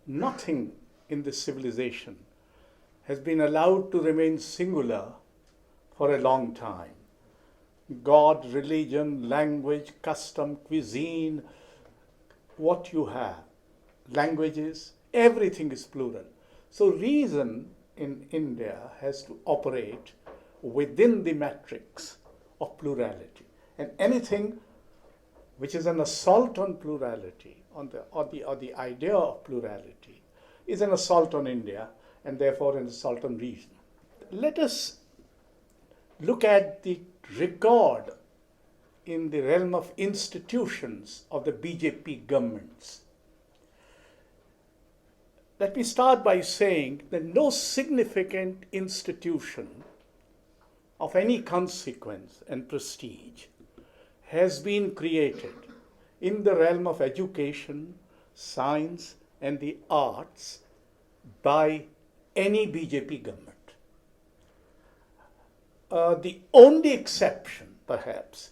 nothing in this civilization has been allowed to remain singular for a long time. God, religion, language, custom, cuisine, what you have, languages, everything is plural. So reason in India has to operate within the matrix of plurality. And anything which is an assault on plurality, or the idea of plurality, is an assault on India and therefore an assault on reason. Let us look at the record in the realm of institutions of the BJP governments. Let me start by saying that no significant institution of any consequence and prestige has been created in the realm of education, science, and the arts by any BJP government. The only exception, perhaps,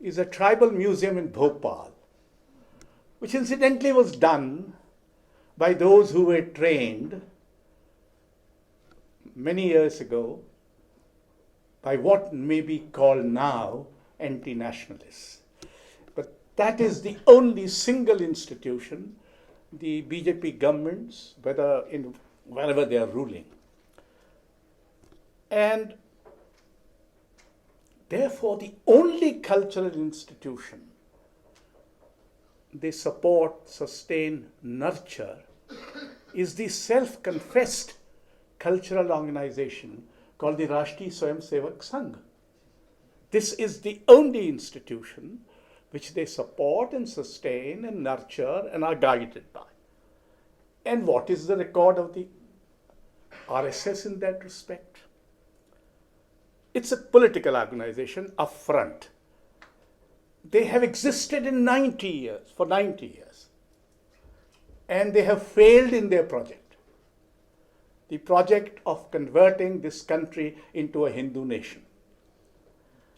is a tribal museum in Bhopal, which incidentally was done by those who were trained many years ago by what may be called now anti-nationalists. But that is the only single institution the BJP governments, wherever they are ruling. And therefore, the only cultural institution they support, sustain, nurture is the self-confessed cultural organization called the Rashtriya Swayamsevak Sangh. This is the only institution which they support and sustain and nurture and are guided by. And what is the record of the RSS in that respect? It's a political organization upfront. They have existed for 90 years. And they have failed in their project. The project of converting this country into a Hindu nation.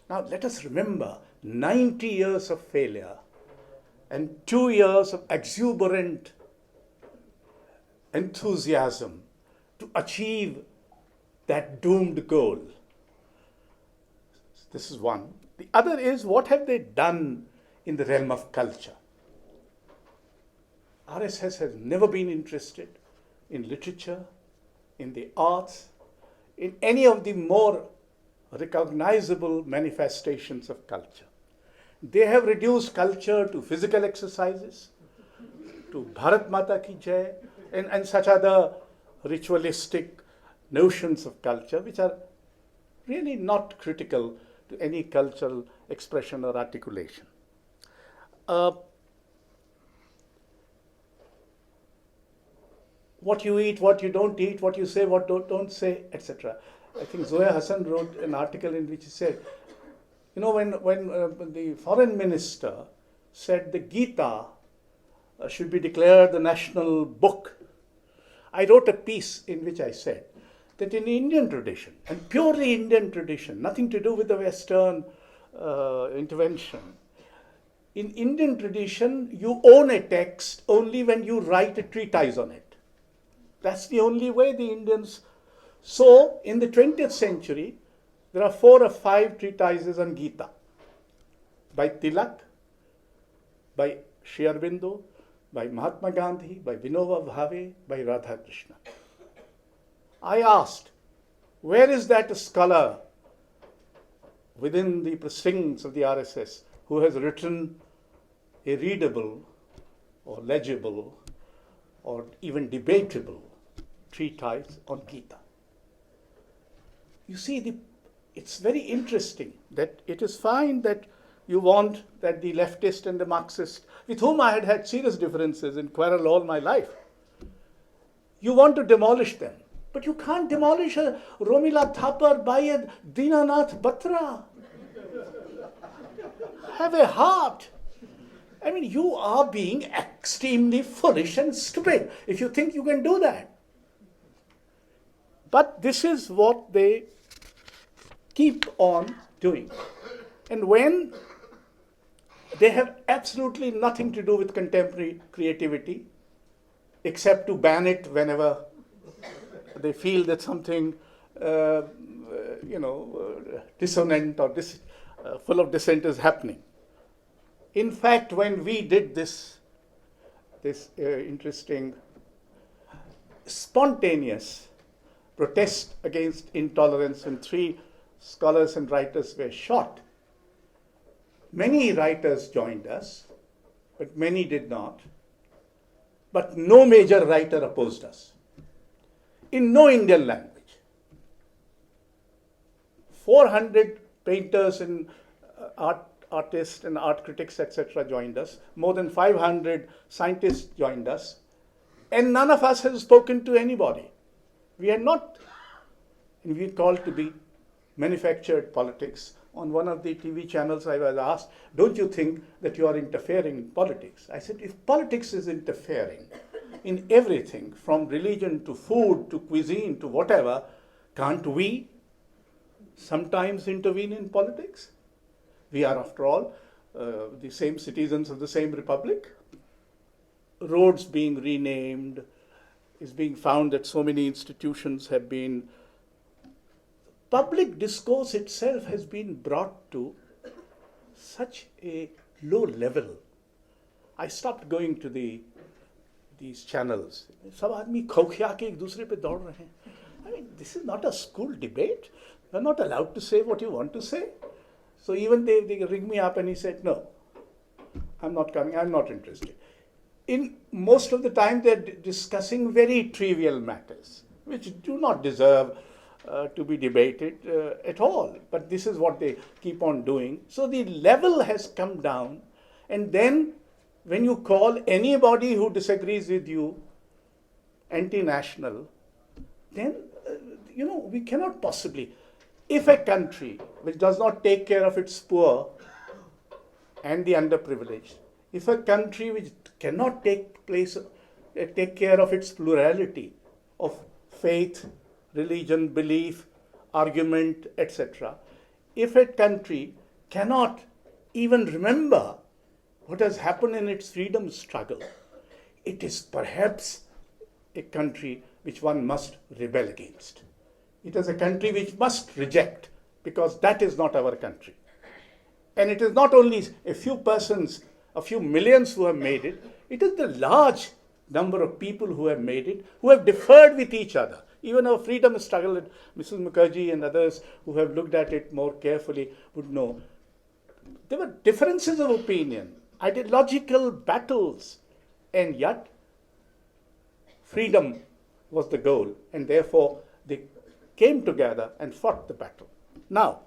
Now let us remember 90 years of failure and 2 years of exuberant enthusiasm to achieve that doomed goal. This is one. The other is, what have they done in the realm of culture? RSS has never been interested in literature, in the arts, in any of the more recognizable manifestations of culture. They have reduced culture to physical exercises, to Bharat Mata Ki Jai, and such other ritualistic notions of culture which are really not critical to any cultural expression or articulation. What you eat, what you don't eat, what you say, what don't say, etc. I think Zoya Hassan wrote an article in which he said, when the foreign minister said the Gita should be declared the national book, I wrote a piece in which I said that in Indian tradition, and purely Indian tradition, nothing to do with the Western intervention, in Indian tradition, you own a text only when you write a treatise on it. That's the only way the Indians. So, in the 20th century, there are 4 or 5 treatises on Gita by Tilak, by Sri Aurobindo, by Mahatma Gandhi, by Vinoba Bhave, by Radha Krishna. I asked, where is that scholar within the precincts of the RSS who has written a readable or legible or even debatable treatise on Gita? You see, it's very interesting that it is fine that you want that the leftist and the Marxist, with whom I had serious differences and quarrel all my life, you want to demolish them. But you can't demolish a Romila Thapar by a Dinanath Batra. Have a heart. I mean, you are being extremely foolish and stupid if you think you can do that. But this is what they keep on doing. And when they have absolutely nothing to do with contemporary creativity, except to ban it whenever they feel that something, dissonant or full of dissent is happening. In fact, when we did this interesting, spontaneous protest against intolerance, and 3 scholars and writers were shot, many writers joined us, but many did not. But no major writer opposed us, in no Indian language. 400 painters and artists and art critics, etc., joined us. More than 500 scientists joined us. And none of us has spoken to anybody. We are not, and we are called to be manufactured politics. On one of the TV channels, I was asked, don't you think that you are interfering in politics? I said, if politics is interfering in everything, from religion to food to cuisine to whatever, can't we sometimes intervene in politics? We are, after all, the same citizens of the same republic. Roads being renamed, is being found that so many institutions have been, public discourse itself has been brought to such a low level. I stopped going to these channels. सब आदमी खौखिया के एक दूसरे पे दौड़ रहे हैं. I mean, this is not a school debate. You're not allowed to say what you want to say. So even they ring me up and he said, no, I'm not coming, I'm not interested. In most of the time, they're discussing very trivial matters, which do not deserve to be debated at all. But this is what they keep on doing. So the level has come down. And then when you call anybody who disagrees with you anti-national, then, we cannot possibly. If a country which does not take care of its poor and the underprivileged, if a country which cannot take care of its plurality of faith, religion, belief, argument, etc., if a country cannot even remember what has happened in its freedom struggle, it is perhaps a country which one must rebel against. It is a country which must reject, because that is not our country. And it is not only a few persons, a few millions who have made it, it is the large number of people who have made it, who have differed with each other. Even our freedom struggle, and Mrs. Mukherjee and others who have looked at it more carefully would know. There were differences of opinion, ideological battles, and yet freedom was the goal, and therefore they came together and fought the battle. Now,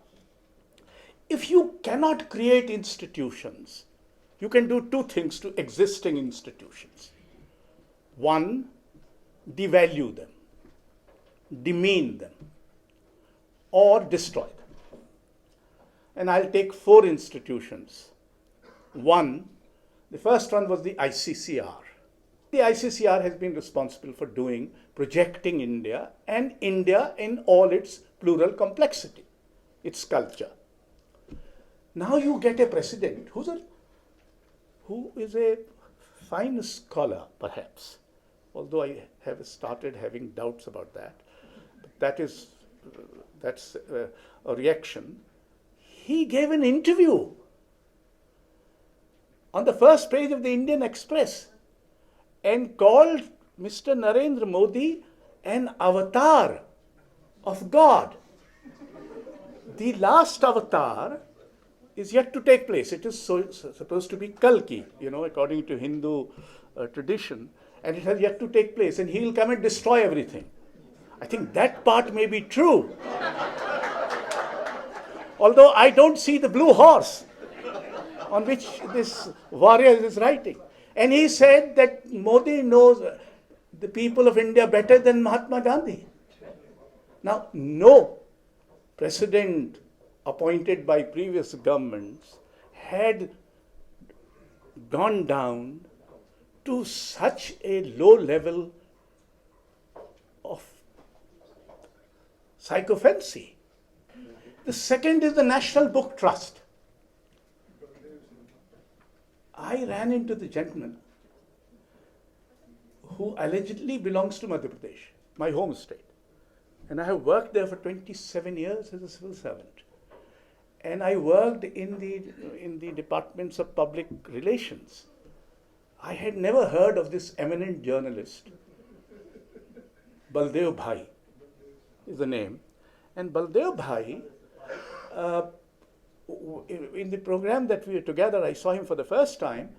if you cannot create institutions, you can do 2 things to existing institutions. One, devalue them, demean them, or destroy them. And I'll take 4 institutions. One, the first one was the ICCR. The ICCR has been responsible for projecting India, and India in all its plural complexity, its culture. Now you get a president who is a fine scholar, perhaps, although I have started having doubts about that. But that's a reaction. He gave an interview on the first page of the Indian Express and called Mr. Narendra Modi an avatar of God. The last avatar is yet to take place. It is supposed to be Kalki, according to Hindu tradition, and it has yet to take place, and he will come and destroy everything. I think that part may be true. Although I don't see the blue horse on which this warrior is riding. And he said that Modi knows the people of India better than Mahatma Gandhi. Now, no president appointed by previous governments had gone down to such a low level of sycophancy. The second is the National Book Trust. I ran into the gentleman who allegedly belongs to Madhya Pradesh, my home state. And I have worked there for 27 years as a civil servant. And I worked in the departments of public relations. I had never heard of this eminent journalist. Baldev Bhai is the name. And Baldev Bhai, in the program that we were together, I saw him for the first time,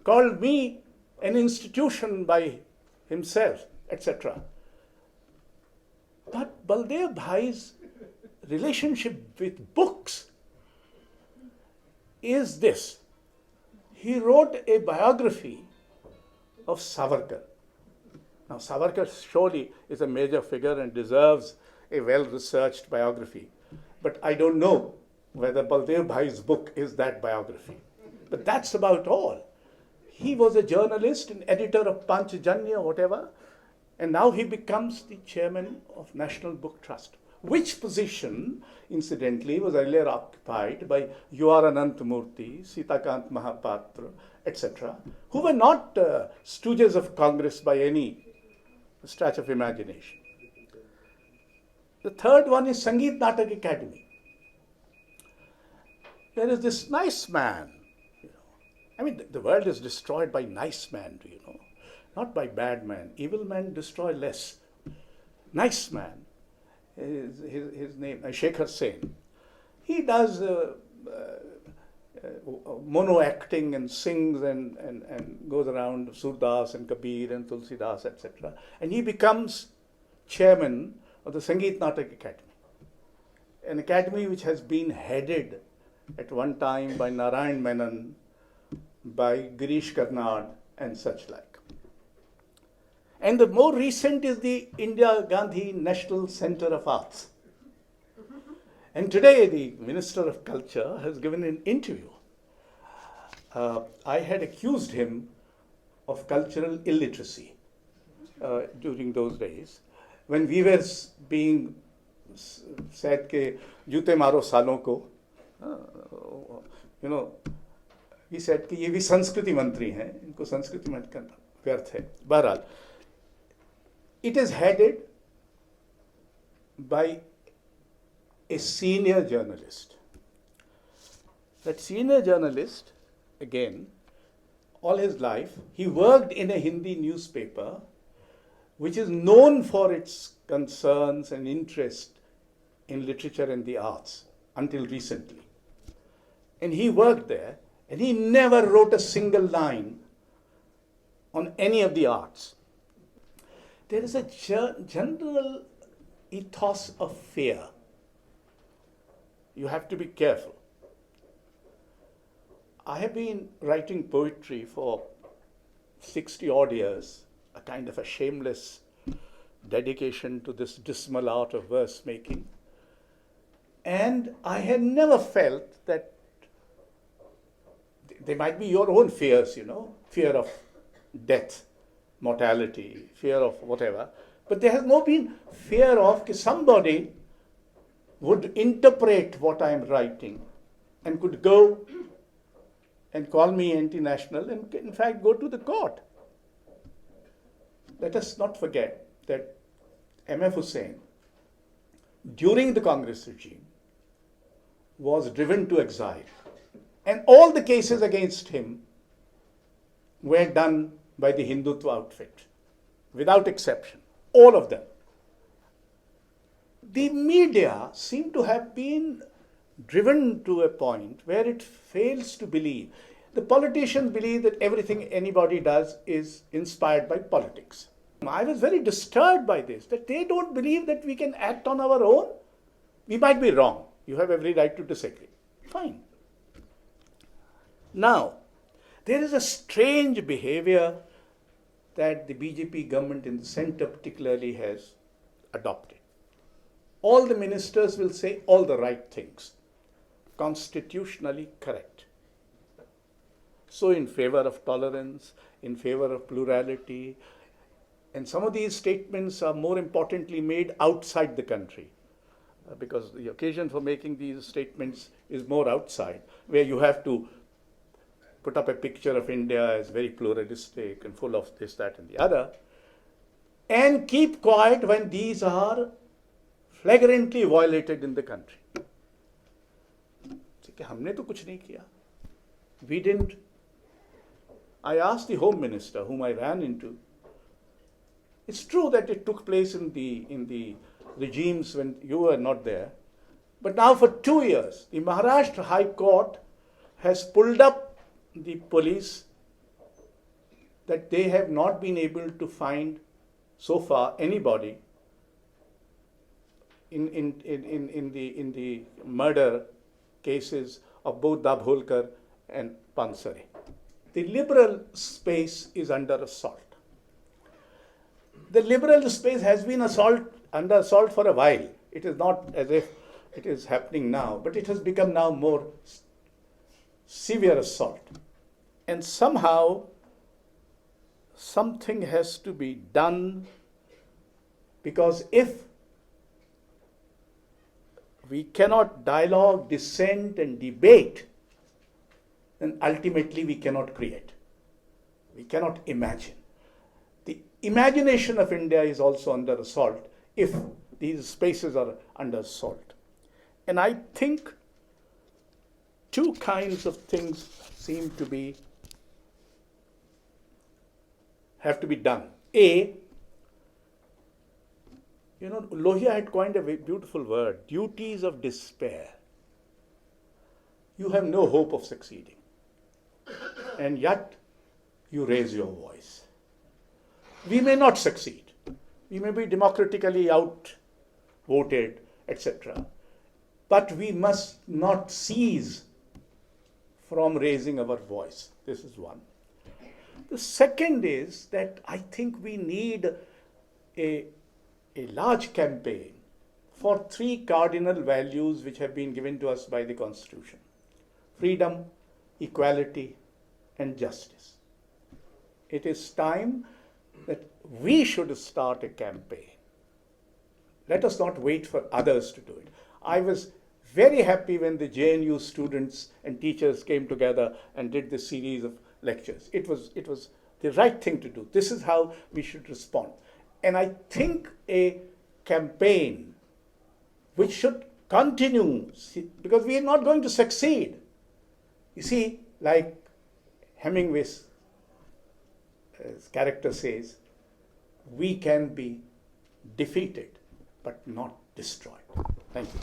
called me an institution by himself, etc. But Baldev Bhai's relationship with books is this. He wrote a biography of Savarkar. Now, Savarkar surely is a major figure and deserves a well-researched biography. But I don't know whether Baldev Bhai's book is that biography. But that's about all. He was a journalist and editor of Panchjanya, whatever, and now he becomes the chairman of National Book Trust, which position, incidentally, was earlier occupied by U.R. Anantamurthy, Sitakant Mahapatra, etc., who were not stooges of Congress by any stretch of imagination. The third one is Sangeet Natak Academy. There is this nice man. I mean, the world is destroyed by nice men, do you know? Not by bad men. Evil men destroy less. Nice man. His name, Shekhar Sen. He does mono acting and sings and goes around Surdas and Kabir and Tulsidas, etc. And he becomes chairman of the Sangeet Natak Academy, an academy which has been headed at one time by Narayan Menon, by Girish Karnad and such like. And the more recent is the Indira Gandhi National Center of Arts. And today the Minister of Culture has given an interview. I had accused him of cultural illiteracy during those days, when we were being said ke jute maro salon ko, you know, he said कि ये भी संस्कृति मंत्री हैं, इनको संस्कृति मंत्री करना व्यर्थ है. बहरहाल, it is headed by a senior journalist. That senior journalist, again, all his life, he worked in a Hindi newspaper which is known for its concerns and interest in literature and the arts until recently. And he worked there, and he never wrote a single line on any of the arts. There is a general ethos of fear. You have to be careful. I have been writing poetry for 60 odd years, a kind of a shameless dedication to this dismal art of verse making. And I had never felt that there might be your own fears, you know, fear of death, mortality, fear of whatever. But there has not been fear of somebody would interpret what I am writing and could go and call me anti-national and in fact go to the court. Let us not forget that M.F. Hussain, during the Congress regime, was driven to exile. And all the cases against him were done by the Hindutva outfit, without exception, all of them. The media seem to have been driven to a point where it fails to believe. The politicians believe that everything anybody does is inspired by politics. I was very disturbed by this, that they don't believe that we can act on our own. We might be wrong. You have every right to disagree. Fine. Now, there is a strange behavior that the BJP government in the center particularly has adopted. All the ministers will say all the right things, constitutionally correct. So in favor of tolerance, in favor of plurality, and some of these statements are more importantly made outside the country, because the occasion for making these statements is more outside, where you have to put up a picture of India as very pluralistic and full of this, that, and the other. and keep quiet when these are flagrantly violated in the country. हमने तो कुछ नहीं किया. We didn't. I asked the Home Minister, whom I ran into. It's true that it took place in the regimes when you were not there. But now for 2 years, the Maharashtra High Court has pulled up the police that they have not been able to find so far anybody in the murder cases of both Dabholkar and Pansare. The liberal space is under assault. The liberal space has been under assault for a while. It is not as if it is happening now, but it has become now more severe assault. And somehow something has to be done, because if we cannot dialogue, dissent and debate, then ultimately we cannot create. We cannot imagine. The imagination of India is also under assault if these spaces are under assault. And I think two kinds of things seem to have to be done. A, Lohia had coined a very beautiful word, duties of despair. You have no hope of succeeding, and yet you raise your voice. We may not succeed. We may be democratically outvoted, etc. But we must not cease from raising our voice. This is one. The second is that I think we need a large campaign for 3 cardinal values which have been given to us by the Constitution: freedom, equality, and justice. It is time that we should start a campaign. Let us not wait for others to do it. I was very happy when the JNU students and teachers came together and did this series of lectures. It was the right thing to do. This is how we should respond. And I think a campaign which should continue, because we are not going to succeed. You see, like Hemingway's character says, we can be defeated but not destroyed. Thank you.